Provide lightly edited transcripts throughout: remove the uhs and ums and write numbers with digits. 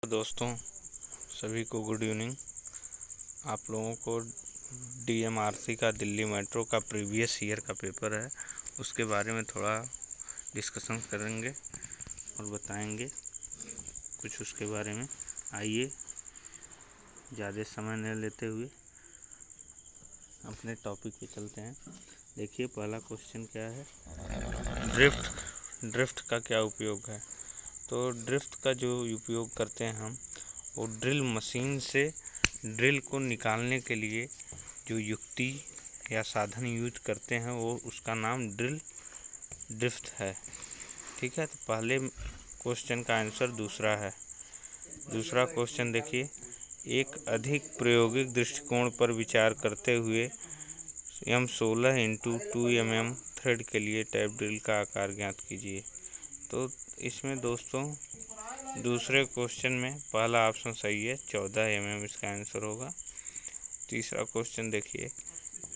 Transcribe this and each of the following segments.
दोस्तों सभी को गुड इवनिंग। आप लोगों को डीएमआरसी का दिल्ली मेट्रो का प्रीवियस ईयर का पेपर है, उसके बारे में थोड़ा डिस्कशन करेंगे और बताएंगे कुछ उसके बारे में। आइए ज़्यादा समय न लेते हुए अपने टॉपिक पे चलते हैं। देखिए पहला क्वेश्चन क्या है, ड्रिफ्ट का क्या उपयोग है। तो ड्रिफ्ट का जो उपयोग करते हैं हम, वो ड्रिल मशीन से ड्रिल को निकालने के लिए जो युक्ति या साधन यूज करते हैं वो उसका नाम ड्रिफ्ट है। ठीक है, तो पहले क्वेश्चन का आंसर दूसरा है। दूसरा क्वेश्चन देखिए, एक अधिक प्रायोगिक दृष्टिकोण पर विचार करते हुए M16 × 2 mm थ्रेड के लिए टैप ड्रिल का आकार ज्ञात कीजिए। तो इसमें दोस्तों दूसरे क्वेश्चन में पहला ऑप्शन सही है, 14 mm इसका आंसर होगा। तीसरा क्वेश्चन देखिए,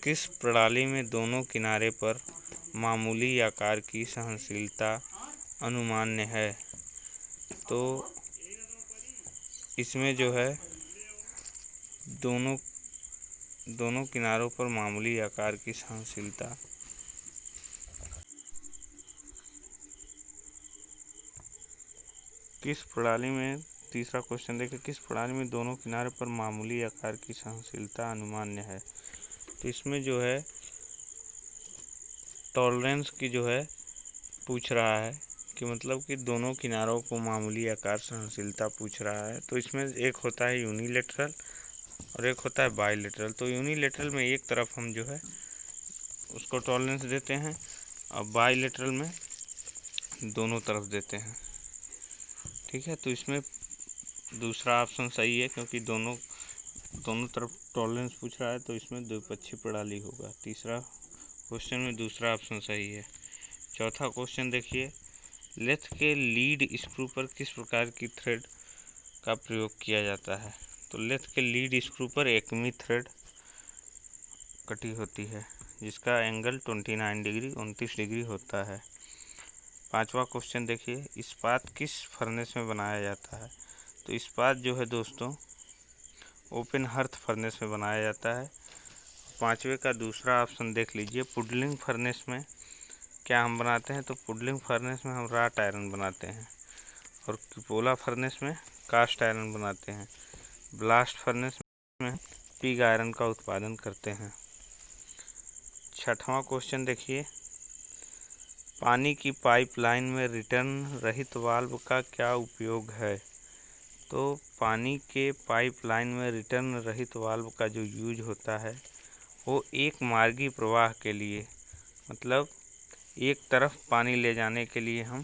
किस प्रणाली में दोनों किनारे पर मामूली आकार की सहनशीलता अनुमान्य है। तो इसमें जो है दोनों किनारों पर मामूली आकार की सहनशीलता किस प्रणाली में, तीसरा क्वेश्चन देखिए, किस प्रणाली में दोनों किनारे पर मामूली आकार की सहनशीलता अनुमान्य है। तो इसमें जो है टॉलरेंस की जो है पूछ रहा है कि मतलब कि दोनों किनारों को मामूली आकार सहनशीलता पूछ रहा है। तो इसमें एक होता है यूनिलेटरल और एक होता है बाईलेटरल। तो यूनिलेटरल में एक तरफ हम जो है उसको टॉलरेंस देते हैं और बाईलेटरल में दोनों तरफ देते हैं। ठीक है, तो इसमें दूसरा ऑप्शन सही है क्योंकि दोनों तरफ टॉलरेंस पूछ रहा है, तो इसमें द्विपक्षीय प्रणाली होगा। तीसरा क्वेश्चन में दूसरा ऑप्शन सही है। चौथा क्वेश्चन देखिए, लेथ के लीड स्क्रू पर किस प्रकार की थ्रेड का प्रयोग किया जाता है। तो लेथ के लीड स्क्रू पर एकमी थ्रेड कटी होती है जिसका एंगल 29 डिग्री होता है। पांचवा क्वेश्चन देखिए, इस्पात किस फर्नेस में बनाया जाता है। तो इस्पात जो है दोस्तों ओपन हर्थ फर्नेस में बनाया जाता है। पांचवे का दूसरा ऑप्शन देख लीजिए, पुडलिंग फर्नेस में क्या हम बनाते हैं। तो पुडलिंग फर्नेस में हम राट आयरन बनाते हैं और कुपोला फर्नेस में कास्ट आयरन बनाते हैं। ब्लास्ट फर्नेस में पिग आयरन का उत्पादन करते हैं। छठवां क्वेश्चन देखिए, पानी की पाइपलाइन में रिटर्न रहित वाल्व का क्या उपयोग है। तो पानी के पाइपलाइन में रिटर्न रहित वाल्व का जो यूज होता है वो एक मार्गी प्रवाह के लिए, मतलब एक तरफ पानी ले जाने के लिए हम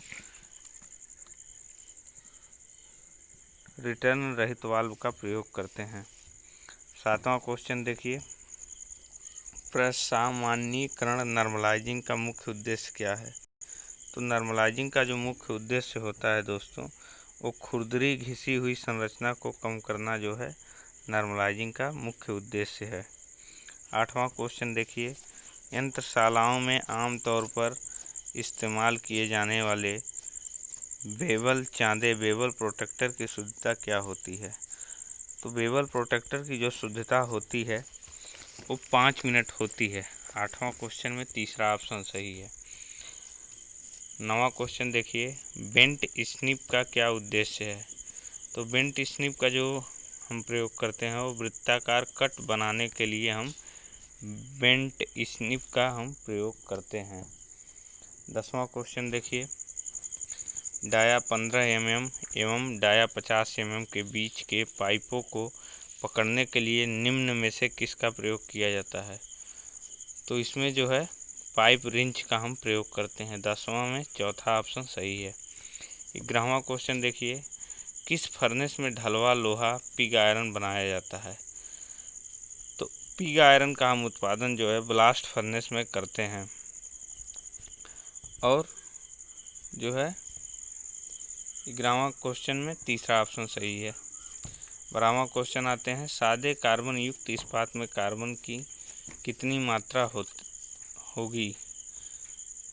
रिटर्न रहित वाल्व का प्रयोग करते हैं। सातवां क्वेश्चन देखिए, प्रसामान्यीकरण नॉर्मलाइजिंग का मुख्य उद्देश्य क्या है। तो नॉर्मलाइजिंग का जो मुख्य उद्देश्य होता है दोस्तों, वो खुरदरी घिसी हुई संरचना को कम करना जो है नॉर्मलाइजिंग का मुख्य उद्देश्य है। आठवां क्वेश्चन देखिए, यंत्रशालाओं में आमतौर पर इस्तेमाल किए जाने वाले बेवल प्रोटेक्टर की शुद्धता क्या होती है। तो बेवल प्रोटेक्टर की जो शुद्धता होती है वो 5 मिनट होती है। आठवां क्वेश्चन में तीसरा ऑप्शन सही है। नवा क्वेश्चन देखिए, बेंट स्निप का क्या उद्देश्य है। तो बेंट स्निप का जो हम प्रयोग करते हैं वो वृत्ताकार कट बनाने के लिए हम बेंट स्निप का हम प्रयोग करते हैं। 10वां क्वेश्चन देखिए, डाया 15 mm एवं डाया 50 mm के बीच के पाइपों को पकड़ने के लिए निम्न में से किसका प्रयोग किया जाता है। तो इसमें जो है पाइप रिंच का हम प्रयोग करते हैं। 10वां में चौथा ऑप्शन सही है। 11वां क्वेश्चन देखिए, किस फर्नेस में ढलवा लोहा पिग आयरन बनाया जाता है। तो पिग आयरन का हम उत्पादन जो है ब्लास्ट फर्नेस में करते हैं। और जो है 11वां क्वेश्चन में तीसरा ऑप्शन सही है। 12वां क्वेश्चन आते हैं, सादे कार्बन युक्त इस्पात में कार्बन की कितनी मात्रा होगी।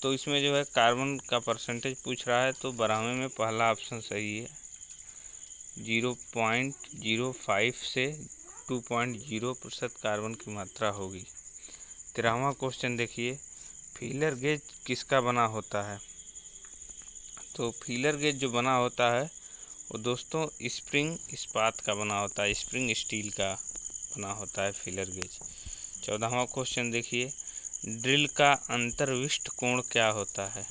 तो इसमें जो है कार्बन का परसेंटेज पूछ रहा है, तो 12वें में पहला ऑप्शन सही है। 0.05 से 2.0% कार्बन की मात्रा होगी। 13वां क्वेश्चन देखिए, फीलर गेज किसका बना होता है? तो फीलर गेज जो बना होता है वो दोस्तों स्प्रिंग इस्पात का बना होता है, स्प्रिंग स्टील का बना होता है फीलर गेज। 14वां क्वेश्चन देखिए, ड्रिल का अंतर्विष्ट कोण क्या होता है?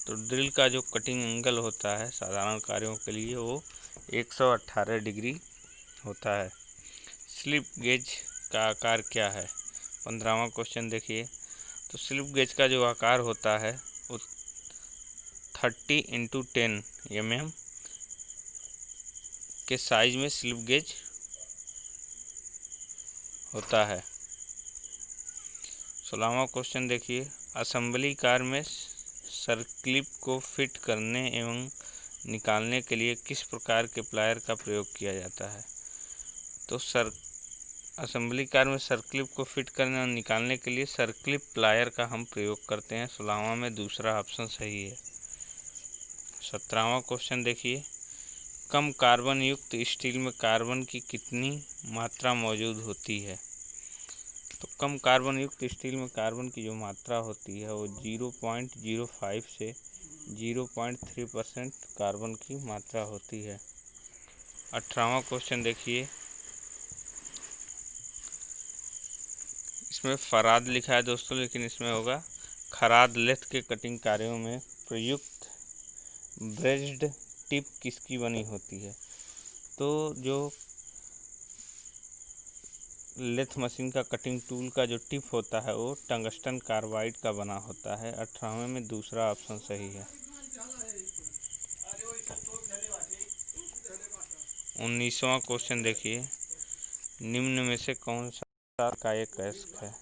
तो ड्रिल का जो कटिंग एंगल होता है साधारण कार्यों के लिए वो 118 डिग्री होता है। स्लिप गेज का आकार क्या है? 15वां क्वेश्चन देखिए, तो स्लिप गेज का जो आकार होता है वो 30x10 mm के साइज में स्लिप गेज होता है। 16वां क्वेश्चन देखिए, असेंबली कार में सर्क्लिप को फिट करने एवं निकालने के लिए किस प्रकार के प्लायर का प्रयोग किया जाता है? तो असेंबली कार में सर्क्लिप को फिट करने और निकालने के लिए सर्क्लिप प्लायर का हम प्रयोग करते हैं। 16वां में दूसरा ऑप्शन सही है। 17वां क्वेश्चन देखिए, कम कार्बन युक्त स्टील में कार्बन की कितनी मात्रा मौजूद होती है? तो कम कार्बन युक्त स्टील में कार्बन की जो मात्रा होती है वो 0.05 से 0.3% कार्बन की मात्रा होती है। 18वां क्वेश्चन देखिए, इसमें फराद लिखा है दोस्तों, लेकिन इसमें होगा खराद लेथ के कटिंग कार्यों में प्रयुक्त ब्रेज्ड टिप किसकी बनी होती है? तो जो लेथ मशीन का कटिंग टूल का जो टिप होता है वो टंगस्टन कार्बाइड का बना होता है। 18वें में दूसरा ऑप्शन सही है। 19वां क्वेश्चन देखिए, निम्न में से कौन सा का एक अयस्क है?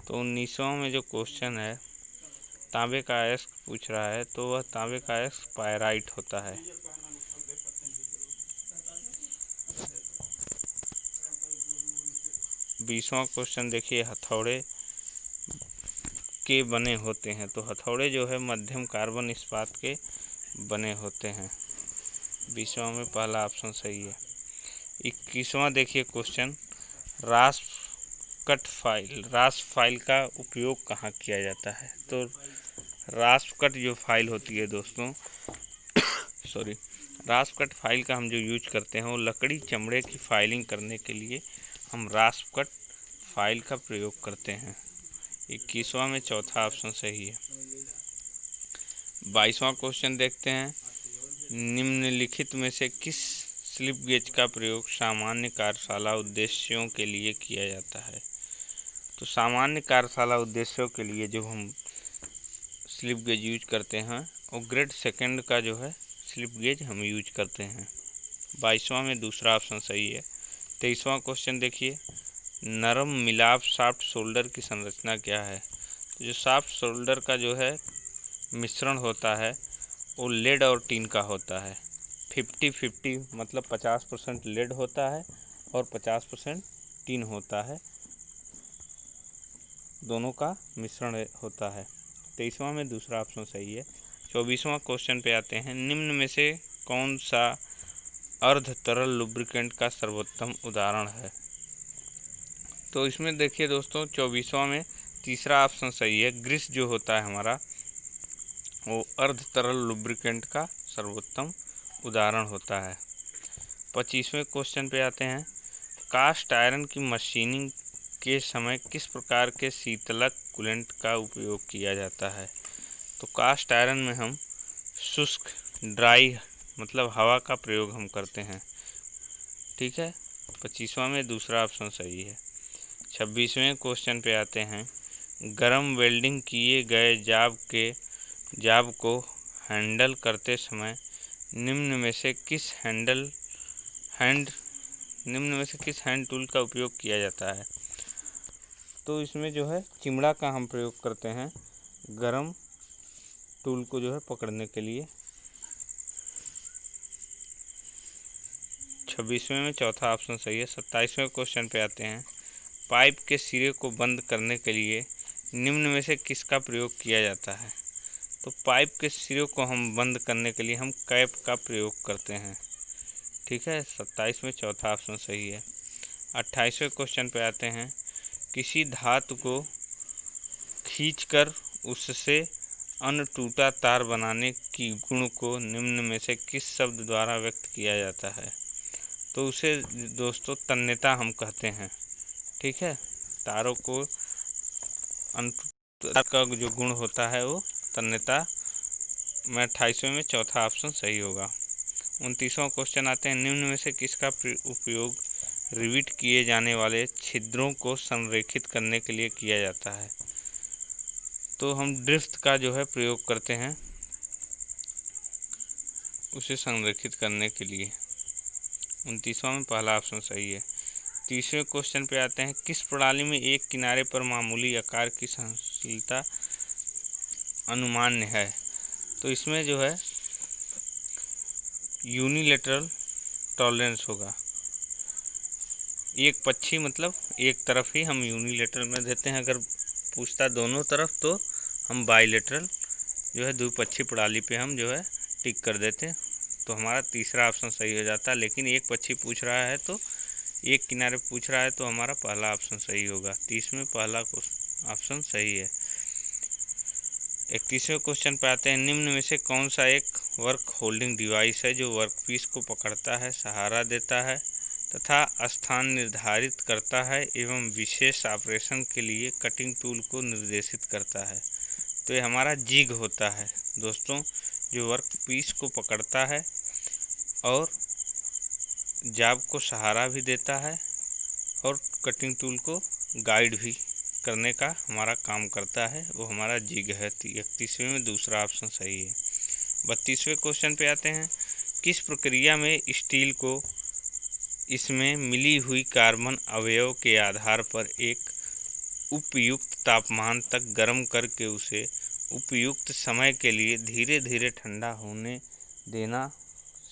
तो 19वां में जो क्वेश्चन है तांबे का अयस्क पूछ रहा है, तो वह तांबे का अयस्क पायराइट होता है। 20वां क्वेश्चन देखिए, हथौड़े के बने होते हैं? तो हथौड़े जो है मध्यम कार्बन इस्पात के बने होते हैं। 20वां में पहला ऑप्शन सही है। 21वां देखिए क्वेश्चन, रास्प फाइल का उपयोग कहाँ किया जाता है? तो रास्प कट जो फाइल होती है दोस्तों रास्प कट फाइल का हम जो यूज करते हैं वो लकड़ी चमड़े की फाइलिंग करने के लिए हम रास्प कट फाइल का प्रयोग करते हैं। 21वां में चौथा ऑप्शन सही है। 22वां क्वेश्चन देखते हैं, निम्नलिखित में से किस स्लिप गेज का प्रयोग सामान्य कार्यशाला उद्देश्यों के लिए किया जाता है? तो सामान्य कार्यशाला उद्देश्यों के लिए जो हम स्लिप गेज यूज करते हैं वो ग्रेड सेकंड का जो है स्लिप गेज हम यूज करते हैं। 22वां में दूसरा ऑप्शन सही है। 23वां क्वेश्चन देखिए, नरम मिलाप शाफ्ट शोल्डर की संरचना क्या है? तो जो शाफ्ट शोल्डर का जो है मिश्रण होता है वो लेड और टीन का होता है। 50-50 मतलब 50% लेड होता है और 50% टीन होता है, दोनों का मिश्रण होता है। 23वां में दूसरा ऑप्शन सही है। 24वां क्वेश्चन पे आते हैं, निम्न में से कौन सा अर्ध तरल लुब्रिकेंट का सर्वोत्तम उदाहरण है? तो इसमें देखिए दोस्तों 24वां में तीसरा ऑप्शन सही है। ग्रीस जो होता है हमारा वो अर्ध तरल लुब्रिकेंट का सर्वोत्तम उदाहरण होता है। 25वें क्वेश्चन पे आते हैं, कास्ट आयरन की मशीनिंग के समय किस प्रकार के शीतलक कूलेंट का उपयोग किया जाता है? तो कास्ट आयरन में हम शुष्क ड्राई मतलब हवा का प्रयोग हम करते हैं। ठीक है, 25वां में दूसरा ऑप्शन सही है। 26वें क्वेश्चन पे आते हैं, गर्म वेल्डिंग किए गए जाब को हैंडल करते समय निम्न में से किस हैंड टूल का उपयोग किया जाता है? तो इसमें जो है चिमड़ा का हम प्रयोग करते हैं गरम टूल को जो है पकड़ने के लिए। 26वें में चौथा ऑप्शन सही है। 27वें क्वेश्चन पे आते हैं, पाइप के सिरे को बंद करने के लिए निम्न में से किसका प्रयोग किया जाता है? तो पाइप के सिरों को हम बंद करने के लिए हम कैप का प्रयोग करते हैं। ठीक है, 27 में चौथा ऑप्शन सही है। 28वें क्वेश्चन पे आते हैं, किसी धातु को खींचकर उससे अनटूटा तार बनाने की गुण को निम्न में से किस शब्द द्वारा व्यक्त किया जाता है? तो उसे दोस्तों तन्यता हम कहते हैं। ठीक है, तारों को अनटूटा का जो गुण होता है वो तन्यता में 28वें में चौथा ऑप्शन सही होगा। 29वां क्वेश्चन आते हैं, निम्न में से किसका उपयोग रिविट किए जाने वाले छिद्रों को संरेखित करने के लिए किया जाता है? तो हम ड्रिफ्ट का जो है प्रयोग करते हैं उसे संरेखित करने के लिए। 29वां में पहला ऑप्शन सही है। 30वें क्वेश्चन पे आते हैं, किस प्रणाली में एक किनारे पर मामूली आकार की सहनशीलता अनुमान्य है? तो इसमें जो है यूनिलैटरल टॉलरेंस होगा। एक पक्षी मतलब एक तरफ ही हम यूनिलैटरल में देते हैं। अगर पूछता दोनों तरफ तो हम बाइलैटरल जो है द्विपक्षीय प्रणाली पे हम जो है टिक कर देते हैं, तो हमारा तीसरा ऑप्शन सही हो जाता है। लेकिन एक पक्षी पूछ रहा है तो एक किनारे पूछ रहा है तो हमारा पहला ऑप्शन सही होगा। 30 में पहला ऑप्शन सही है। 31वें क्वेश्चन पे आते हैं, निम्न में से कौन सा एक वर्क होल्डिंग डिवाइस है जो वर्कपीस को पकड़ता है, सहारा देता है तथा स्थान निर्धारित करता है एवं विशेष ऑपरेशन के लिए कटिंग टूल को निर्देशित करता है? तो ये हमारा जिग होता है दोस्तों, जो वर्कपीस को पकड़ता है और जाब को सहारा भी देता है और कटिंग टूल को गाइड भी करने का हमारा काम करता है, वो हमारा जिग है। 31वें में दूसरा ऑप्शन सही है। 32वें क्वेश्चन पे आते हैं, किस प्रक्रिया में स्टील को इसमें मिली हुई कार्बन अवयव के आधार पर एक उपयुक्त तापमान तक गर्म करके उसे उपयुक्त समय के लिए धीरे धीरे ठंडा होने देना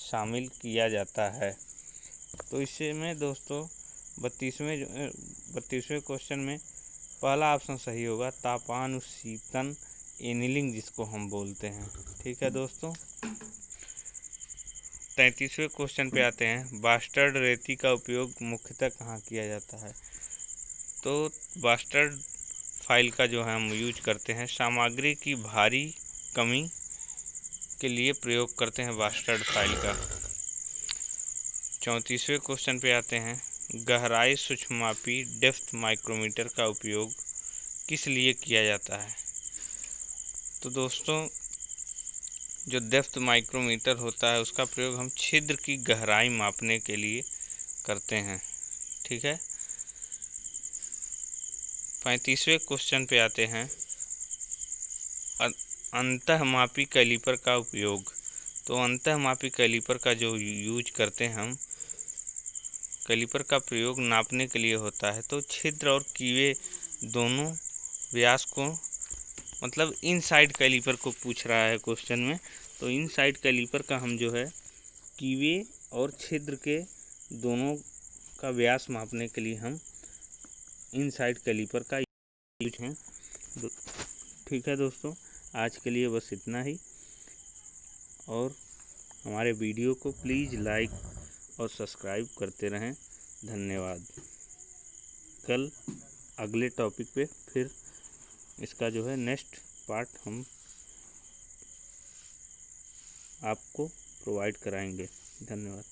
शामिल किया जाता है? तो इसमें दोस्तों 32वें क्वेश्चन में पहला ऑप्शन सही होगा, तापानुशीतन एनीलिंग जिसको हम बोलते हैं। ठीक है दोस्तों, 33वें क्वेश्चन पे आते हैं, बास्टर्ड रेती का उपयोग मुख्यतः कहाँ किया जाता है? तो बास्टर्ड फाइल का जो है हम यूज करते हैं, सामग्री की भारी कमी के लिए प्रयोग करते हैं बास्टर्ड फाइल का। 34वें क्वेश्चन पे आते हैं, गहराई सूक्ष्ममापी डेप्थ माइक्रोमीटर का उपयोग किस लिए किया जाता है? तो दोस्तों जो डेप्थ माइक्रोमीटर होता है उसका प्रयोग हम छिद्र की गहराई मापने के लिए करते हैं। ठीक है, 35वें क्वेश्चन पे आते हैं, अंतःमापी कैलीपर का उपयोग। तो अंतःमापी कैलीपर का जो यूज करते हैं हम, कैलीपर का प्रयोग नापने के लिए होता है। तो छिद्र और कीवे दोनों व्यास को, मतलब इनसाइड कैलीपर को पूछ रहा है क्वेश्चन में, तो इनसाइड कैलीपर का हम जो है कीवे और छिद्र के दोनों का व्यास मापने के लिए हम इनसाइड कैलीपर का यूज है। ठीक है दोस्तों, आज के लिए बस इतना ही, और हमारे वीडियो को प्लीज़ लाइक और सब्सक्राइब करते रहें। धन्यवाद। कल अगले टॉपिक पे फिर इसका जो है नेक्स्ट पार्ट हम आपको प्रोवाइड कराएंगे। धन्यवाद।